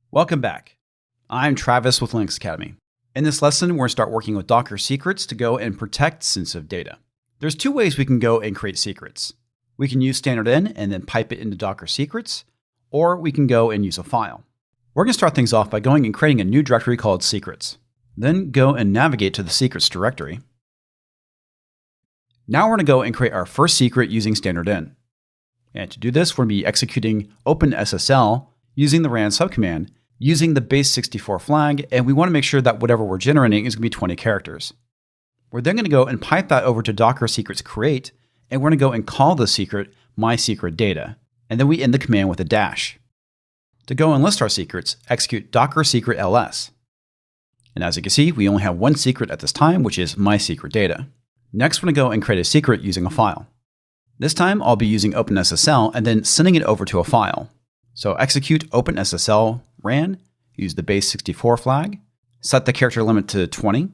Welcome back. I'm Travis with Linux Academy. In this lesson, we're going to start working with Docker secrets to go and protect sensitive data. There's two ways we can go and create secrets. We can use standard in and then pipe it into Docker secrets, or we can go and use a file. We're going to start things off by going and creating a new directory called secrets. Then go and navigate to the secrets directory. Now we're going to go and create our first secret using standard in. And to do this, we're going to be executing OpenSSL using the ran subcommand, using the base64 flag, and we want to make sure that whatever we're generating is going to be 20 characters. We're then going to go and pipe that over to Docker secrets create, and we're going to go and call the secret mySecretData, and then we end the command with a dash. To go and list our secrets, execute Docker secret ls. And as you can see, we only have one secret at this time, which is mySecretData. Next, we're going to go and create a secret using a file. This time, I'll be using OpenSSL and then sending it over to a file. So execute OpenSSL ran, use the base64 flag, set the character limit to 20,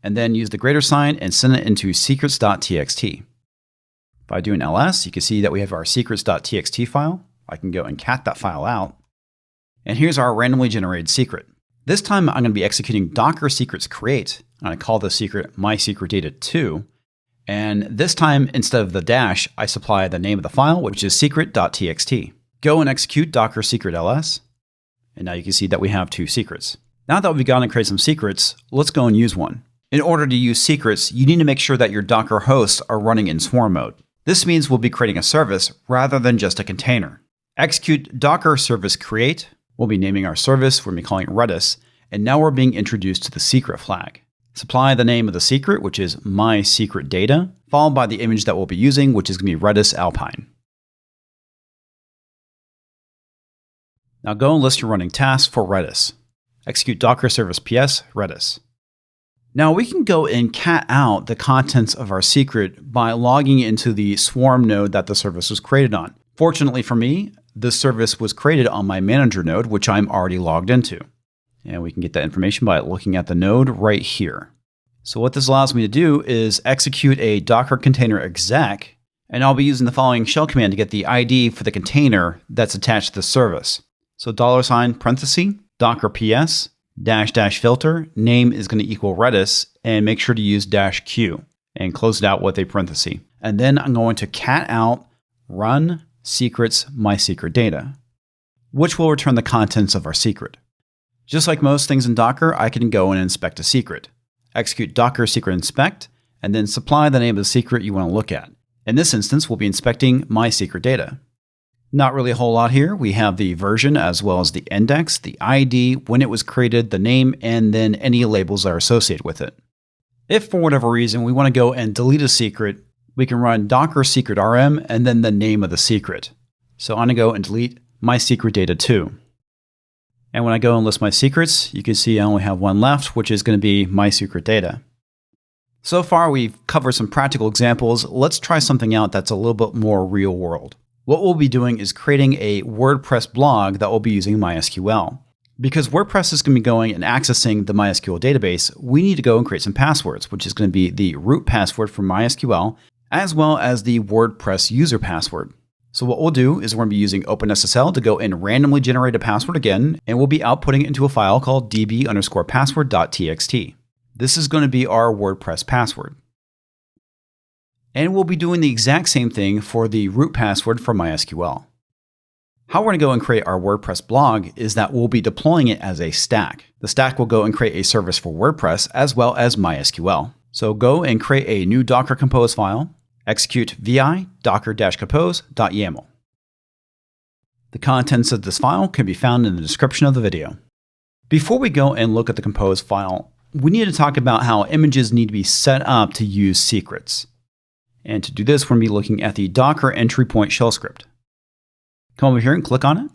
and then use the greater sign and send it into secrets.txt. By doing ls, you can see that we have our secrets.txt file. I can go and cat that file out. And here's our randomly generated secret. This time, I'm going to be executing Docker secrets create. I'm going to call the secret mySecretData2. And this time, instead of the dash, I supply the name of the file, which is secret.txt. Go and execute Docker secret ls. And now you can see that we have two secrets. Now that we've gone and created some secrets, let's go and use one. In order to use secrets, you need to make sure that your Docker hosts are running in swarm mode. This means we'll be creating a service rather than just a container. Execute Docker service create. We'll be naming our service. We're going to be calling it Redis. And now we're being introduced to the secret flag. Supply the name of the secret, which is mySecretData, followed by the image that we'll be using, which is going to be Redis Alpine. Now go and list your running tasks for Redis. Execute Docker service ps Redis. Now we can go and cat out the contents of our secret by logging into the swarm node that the service was created on. Fortunately for me, this service was created on my manager node, which I'm already logged into. And we can get that information by looking at the node right here. So what this allows me to do is execute a Docker container exec, and I'll be using the following shell command to get the ID for the container that's attached to the service. So $parenthesis, Docker ps, -- filter, name is going to equal Redis, and make sure to use -q, and close it out with a parenthesis. And then I'm going to cat out run secrets mySecretData, which will return the contents of our secret. Just like most things in Docker, I can go and inspect a secret. Execute Docker secret inspect, and then supply the name of the secret you want to look at. In this instance, we'll be inspecting mySecretData. Not really a whole lot here. We have the version as well as the index, the ID, when it was created, the name, and then any labels that are associated with it. If for whatever reason we want to go and delete a secret, we can run Docker secret rm and then the name of the secret. So I'm going to go and delete mySecretData2. And when I go and list my secrets, you can see I only have one left, which is going to be mySecretData. So far, we've covered some practical examples. Let's try something out that's a little bit more real world. What we'll be doing is creating a WordPress blog that will be using MySQL. Because WordPress is going to be going and accessing the MySQL database, we need to go and create some passwords, which is going to be the root password for MySQL, as well as the WordPress user password. So what we'll do is we're going to be using OpenSSL to go and randomly generate a password again, and we'll be outputting it into a file called db_password.txt. This is going to be our WordPress password. And we'll be doing the exact same thing for the root password for MySQL. How we're going to go and create our WordPress blog is that we'll be deploying it as a stack. The stack will go and create a service for WordPress as well as MySQL. So go and create a new Docker Compose file, execute vi docker-compose.yaml. The contents of this file can be found in the description of the video. Before we go and look at the Compose file, we need to talk about how images need to be set up to use secrets. And to do this, we're going to be looking at the Docker entry point shell script. Come over here and click on it.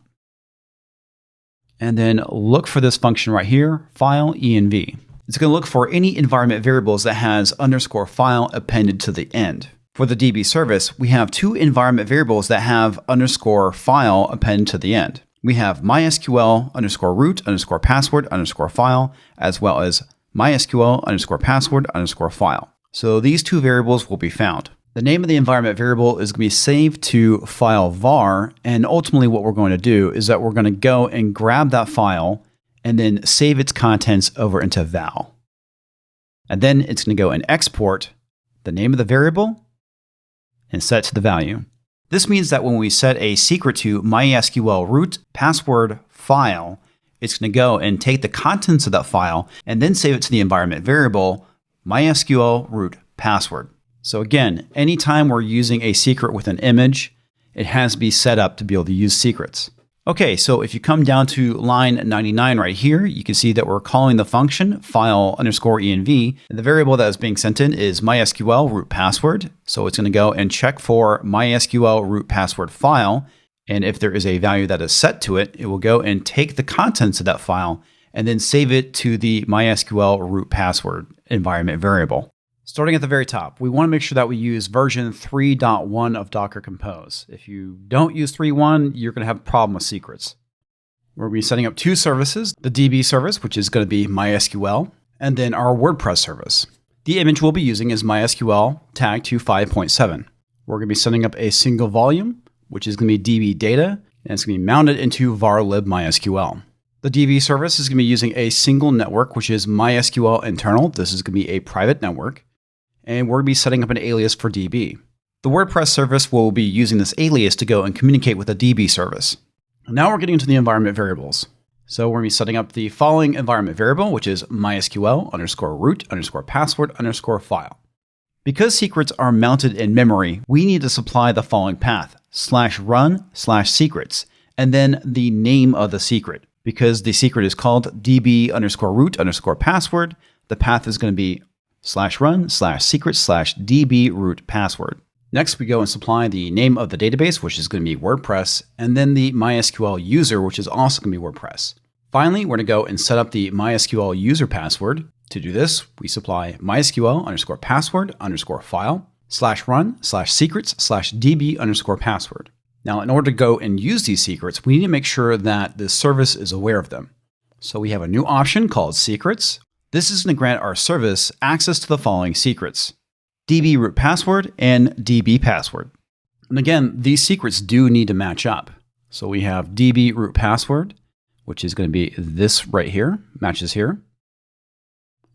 And then look for this function right here, file env. It's going to look for any environment variables that has _file appended to the end. For the DB service, we have two environment variables that have _file appended to the end. We have MySQL _root _password _file, as well as MySQL _password _file. So these two variables will be found. The name of the environment variable is going to be saved to file var, and ultimately what we're going to do is that we're going to go and grab that file and then save its contents over into val. And then it's going to go and export the name of the variable and set it to the value. This means that when we set a secret to MySQL root password file, it's going to go and take the contents of that file and then save it to the environment variable MySQL root password. So again, anytime we're using a secret with an image, it has to be set up to be able to use secrets. Okay, so if you come down to line 99 right here, you can see that we're calling the function file_env, and the variable that is being sent in is MySQL root password. So it's going to go and check for MySQL root password file, and if there is a value that is set to it, it will go and take the contents of that file and then save it to the MySQL root password environment variable. Starting at the very top, we want to make sure that we use version 3.1 of Docker Compose. If you don't use 3.1, you're going to have a problem with secrets. We're going to be setting up two services, the DB service, which is going to be MySQL, and then our WordPress service. The image we'll be using is MySQL tag to 5.7. We're going to be setting up a single volume, which is going to be DB data, and it's going to be mounted into var lib MySQL. The DB service is going to be using a single network, which is MySQL internal. This is going to be a private network. And we're going to be setting up an alias for DB. The WordPress service will be using this alias to go and communicate with the DB service. Now we're getting into the environment variables. So we're going to be setting up the following environment variable, which is MySQL_root_password_file. Because secrets are mounted in memory, we need to supply the following path, /run/secrets, and then the name of the secret. Because the secret is called DB_root_password, the path is going to be /run/secret/DB root password. Next, we go and supply the name of the database, which is going to be WordPress, and then the MySQL user, which is also going to be WordPress. Finally, we're going to go and set up the MySQL user password. To do this, we supply MySQL_password_file /run/secrets/DB_password. Now, in order to go and use these secrets, we need to make sure that the service is aware of them. So we have a new option called secrets. This is going to grant our service access to the following secrets: DB root password and DB password. And again, these secrets do need to match up. So we have DB root password, which is going to be this right here, matches here.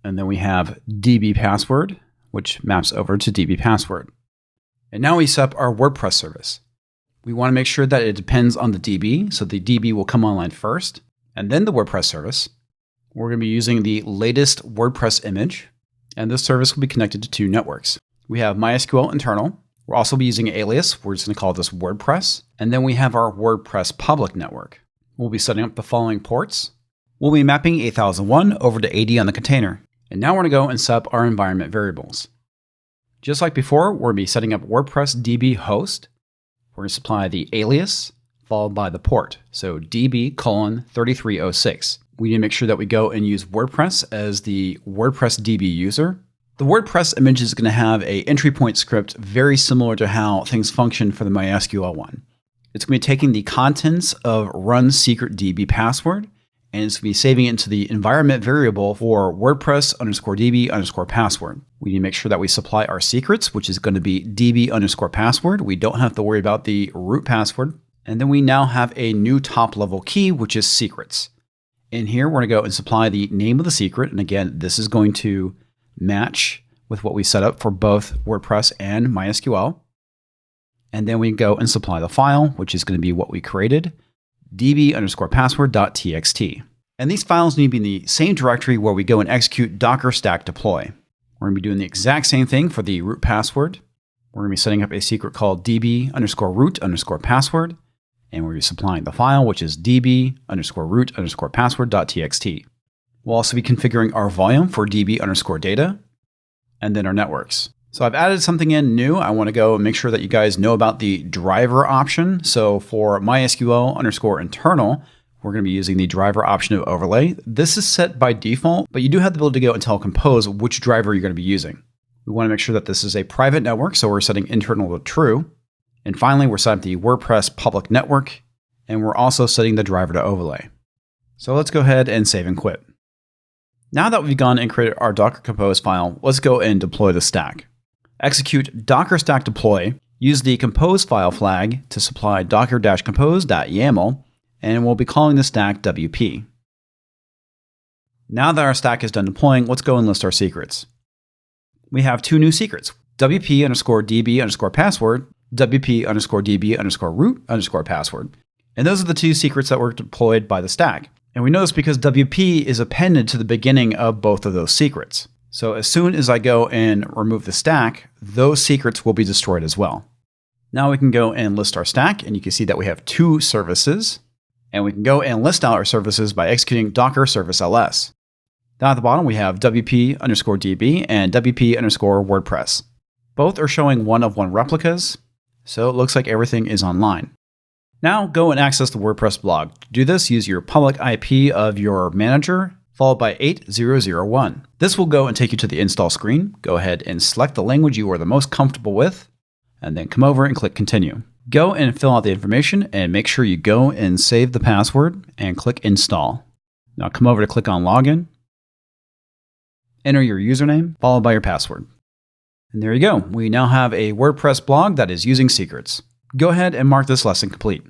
And then we have DB password, which maps over to DB password. And now we set up our WordPress service. We want to make sure that it depends on the DB. So the DB will come online first, and then the WordPress service. We're going to be using the latest WordPress image, and this service will be connected to two networks. We have MySQL internal. We'll also be using an alias. We're just going to call this WordPress. And then we have our WordPress public network. We'll be setting up the following ports. We'll be mapping 8001 over to 80 on the container. And now we're going to go and set up our environment variables. Just like before, we're going to be setting up WordPress DB host. We're going to supply the alias followed by the port. So DB:3306. We need to make sure that we go and use WordPress as the WordPress DB user. The WordPress image is going to have an entry point script very similar to how things function for the MySQL one. It's going to be taking the contents of run secret DB password, and it's going to be saving it into the environment variable for WordPress_DB_password. We need to make sure that we supply our secrets, which is going to be DB_password. We don't have to worry about the root password. And then we now have a new top level key, which is secrets. In here, we're going to go and supply the name of the secret. And again, this is going to match with what we set up for both WordPress and MySQL. And then we go and supply the file, which is going to be what we created, db_password.txt. And these files need to be in the same directory where we go and execute docker stack deploy. We're going to be doing the exact same thing for the root password. We're going to be setting up a secret called db_root_password. And we're going to be supplying the file, which is db_root_password.txt. We'll also be configuring our volume for db_data, and then our networks. So I've added something in new. I want to go and make sure that you guys know about the driver option. So for MySQL_internal, we're going to be using the driver option of overlay. This is set by default, but you do have the ability to go and tell Compose which driver you're going to be using. We want to make sure that this is a private network, so we're setting internal to true. And finally, we're setting the WordPress public network, and we're also setting the driver to overlay. So let's go ahead and save and quit. Now that we've gone and created our Docker Compose file, let's go and deploy the stack. Execute docker stack deploy. Use the compose file flag to supply docker-compose.yaml, and we'll be calling the stack WP. Now that our stack is done deploying, let's go and list our secrets. We have 2 new secrets, WP_DB_password, WP_DB_root_password. And those are the 2 secrets that were deployed by the stack. And we know this because WP is appended to the beginning of both of those secrets. So as soon as I go and remove the stack, those secrets will be destroyed as well. Now we can go and list our stack, and you can see that we have 2 services. And we can go and list out our services by executing docker service ls. Down at the bottom, we have WP_DB and WP_WordPress. Both are showing 1-of-1 replicas, so it looks like everything is online. Now go and access the WordPress blog. To do this, use your public IP of your manager, followed by 8001. This will go and take you to the install screen. Go ahead and select the language you are the most comfortable with, and then come over and click continue. Go and fill out the information and make sure you go and save the password and click install. Now come over to click on login. Enter your username followed by your password. And there you go. We now have a WordPress blog that is using secrets. Go ahead and mark this lesson complete.